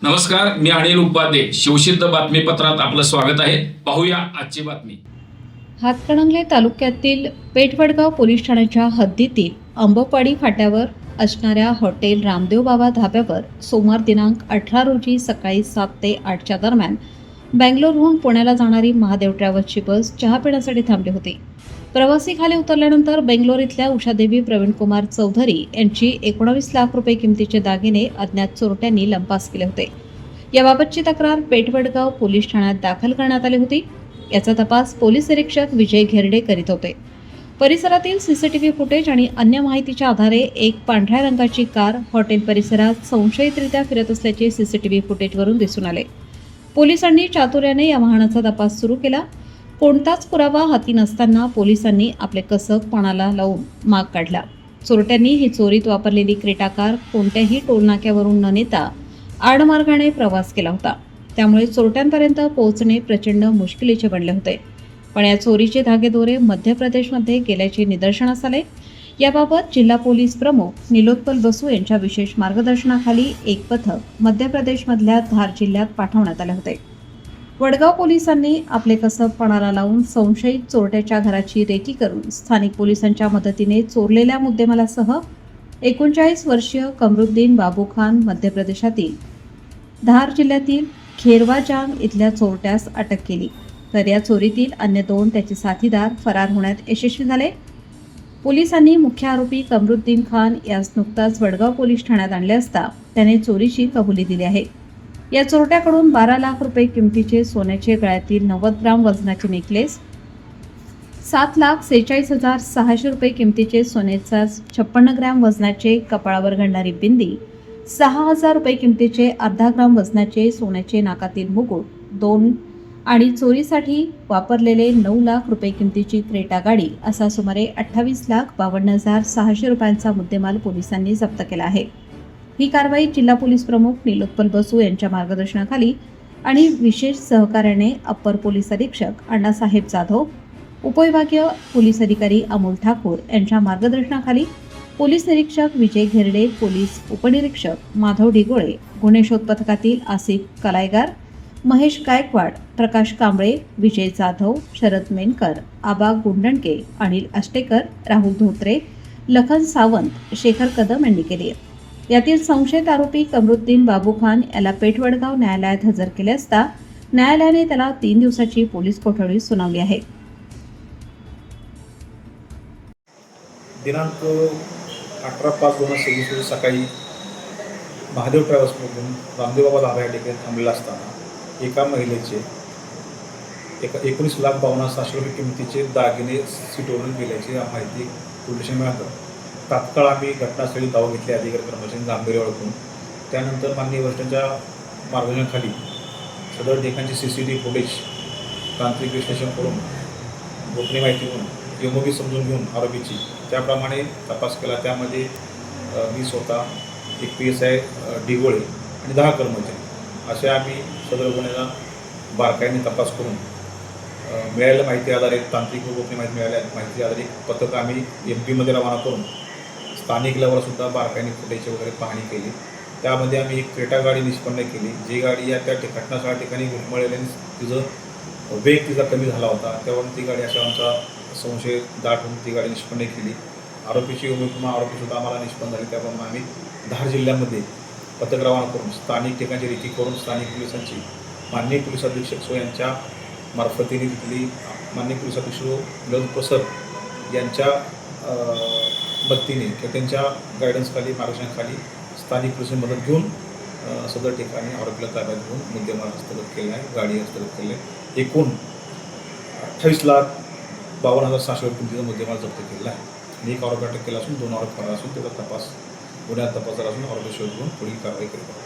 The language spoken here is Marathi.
नमस्कार, मी अनिल उपाध्ये. शिवसिद्ध बातमीपत्रात आपलं स्वागत आहे. पाहूया आजची बातमी. हातकणंगले तालुक्यातील पेठवडगाव पोलीस ठाण्याच्या हद्दीतील अंबपाडी फाट्यावर असणाऱ्या हॉटेल रामदेव बाबा धाब्यावर सोमवार दिनांक 18 रोजी सकाळी 7 ते 8च्या दरम्यान बँगलोरहून पुण्याला जाणारी महादेव ट्रॅव्हल्सची बस चहा पिण्यासाठी थांबली होती. प्रवासी खाली उतरल्यानंतर बेंगलोर इथल्या उषादेवी प्रवीणकुमार चौधरी यांची 19 लाख रुपये किमतीचे दागिने अज्ञात चोरट्यांनी लंपास केले होते. याबाबतची तक्रार पेठवडगाव पोलीस ठाण्यात दाखल करण्यात आली होती. याचा तपास पोलीस निरीक्षक विजय घेरडे करीत होते. परिसरातील सीसीटीव्ही फुटेज आणि अन्य माहितीच्या आधारे एक पांढऱ्या रंगाची कार हॉटेल परिसरात संशयितरित्या फिरत असल्याचे सीसीटीव्ही फुटेजवरून दिसून आले. पोलिसांनी चातुर्याने या वाहनाचा तपास सुरू केला. कोणताच पुरावा हाती नसताना पोलिसांनी आपले कसब पणाला लावून माग काढला. चोरट्यांनी ही चोरीत वापरलेली क्रेटा कार कोणत्याही टोलनाक्यावरून न नेता आडमार्गाने प्रवास केला होता. त्यामुळे चोरट्यांपर्यंत पोहोचणे प्रचंड मुश्किलीचे बनले होते. पण या चोरीचे धागेदोरे मध्य प्रदेशमध्ये गेल्याचे निदर्शनास आले. याबाबत जिल्हा पोलीस प्रमुख निलोत्पल बसू यांच्या विशेष मार्गदर्शनाखाली एक पथक मध्य प्रदेशमधल्या धार जिल्ह्यात पाठवण्यात आले होते. वडगाव पोलिसांनी आपले कसब पणाला लावून संशयित चोरट्याच्या घराची रेकी करून स्थानिक पोलिसांच्या मदतीने चोरलेल्या मुद्देमालासह 39 वर्षीय कमरुद्दीन बाबू खान मध्य प्रदेशातील धार जिल्ह्यातील खेरवाजांग इथल्या चोरट्यास अटक केली. तर या चोरीतील अन्य 2 त्याचे साथीदार फरार होण्यात यशस्वी झाले. पोलिसांनी मुख्य आरोपी कमरुद्दीन खान यास नुकताच वडगाव पोलीस ठाण्यात आणले असता त्याने चोरीची कबुली दिली आहे. या चोरट्याकडून 12 लाख रुपये किमतीचे सोन्याचे गळ्यातील 90 ग्राम वजनाचे नेकलेस, 7,46,600 रुपये किमतीचे सोन्याचा 56 ग्रॅम वजनाचे कपाळावर घालणारी बिंदी, 6,000 रुपये किमतीचे अर्धा ग्राम वजनाचे सोन्याचे नाकातील मुकुट, 2 आणि चोरीसाठी वापरलेले 9 लाख रुपये किमतीची क्रेटा गाडी असा सुमारे 28,52,600 रुपयांचा मुद्देमाल पोलिसांनी जप्त केला आहे. ही कारवाई जिल्हा पोलीस प्रमुख निलोत्पल बसू यांच्या मार्गदर्शनाखाली आणि विशेष सहकार्याने अप्पर पोलीस अधीक्षक अण्णासाहेब जाधव, उपविभागीय पोलीस अधिकारी अमोल ठाकूर यांच्या मार्गदर्शनाखाली पोलीस निरीक्षक विजय घेरडे, पोलीस उपनिरीक्षक माधव ढिगोळे, गुन्हे शोध पथकातील आसिफ कलायगार, महेश गायकवाड, प्रकाश कांबळे, विजय जाधव, शरद मेनकर, आबा गुंडणके, अनिल आष्टेकर, राहुल धोत्रे, लखन सावंत, शेखर कदम यांनी केली. यातील संशयित आरोपी कमरुद्दीन बाबू खान याला पेठवडगाव न्यायालयात हजर केले असता न्यायालयाने त्याला 3 दिवसाची पोलीस कोठडी सुनावली आहे. दिनांक 18/5/2026 रोजी सकाळी महादेव ट्रॅव्हल्समधून रामदेव बाबा धाबा या ठिकाणी थांबलेला असताना एका महिलेचे 19,52,600 रुपये किमतीचे दागिने सीटवरून गेल्याची माहिती पोलिसांनी मिळाली. तात्काळ आम्ही घटनास्थळी धाव घेतली. अधिकारी कर्मचाऱ्यांनी गांभीर्य ओळखून त्यानंतर माननीय वरिष्ठांच्या मार्गदर्शनाखाली सदर ठिकाणचे CCTV फुटेज तांत्रिक विश्लेषण करून गोपनीय माहिती घेऊन एमओबी समजून घेऊन आरोपीची त्याप्रमाणे तपास केला. त्यामध्ये मी स्वतः, एक PSI ढिगोळे आणि 10 कर्मचारी असे आम्ही सदर गुन्ह्याचा बारकाईने तपास करून मिळालेल्या माहिती आधारे, तांत्रिक व गोपनीय माहिती मिळाल्या माहिती आधारे पथक आम्ही MP मध्ये रवाना करून स्थानिक लेवलसुद्धा बारकाईने फुटेजची वगैरे पाहणी केली. त्यामध्ये आम्ही एक क्रेटा गाडी निष्पन्न केली, जी गाडी या त्या घटनास्थळा ठिकाणी घुटमळलेल्याने तिचं वेग तिचा कमी झाला होता. त्यावरून ती गाडी अशा आमचा संशय दाटून ती गाडी निष्पन्न केली. आरोपीची आरोपीसुद्धा आम्हाला निष्पन्न झाली. त्याप्रमाणे आम्ही धार जिल्ह्यामध्ये पथक रवाना करून स्थानिक ठिकाणची रेकी करून स्थानिक पोलिसांची माननीय पोलीस अधीक्षक सो यांच्या मार्फतीने तिथली माननीय पोलीस अधीक्षक निलोत्पल सर यांच्या मदतीने किंवा त्यांच्या गायडन्सखाली, मार्गदर्शनाखाली स्थानिक पोलिसांची मदत घेऊन सदर ठिकाणी आरोपीला ताब्यात घेऊन मुद्देमाल हस्तगत केला आहे, गाडी हस्तगत केली आहे. एकूण 28,52,600 रुपये किमतीचा मुद्देमाल जप्त केलेला आहे. आणि एक आरोपी अटक केला असून 2 आरोपी फरार असून त्याचा तपास गुन्ह्यात तपास झाला असून आरोपी शोध घेऊन पुढील कारवाई केली आहे.